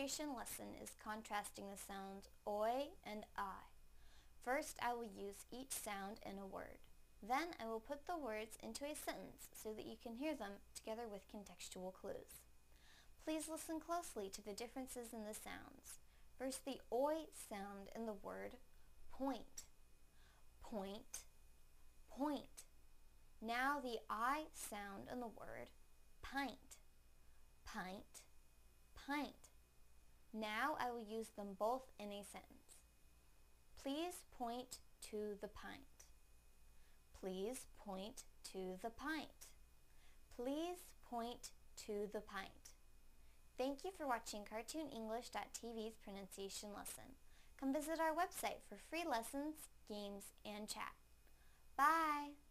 pronunciation lesson is contrasting the sounds oi and I. First, I will use each sound in a word. Then I will put the words into a sentence so that you can hear them together with contextual clues. Please listen closely to the differences in the sounds. First, the oi sound in the word point. Point, point. Now the I sound in the word pint. Pint, pint. Now I will use them both in a sentence. Please point to the pint. Please point to the pint. Please point to the pint. Thank you for watching CartoonEnglish.tv's pronunciation lesson. Come visit our website for free lessons, games, and chat. Bye!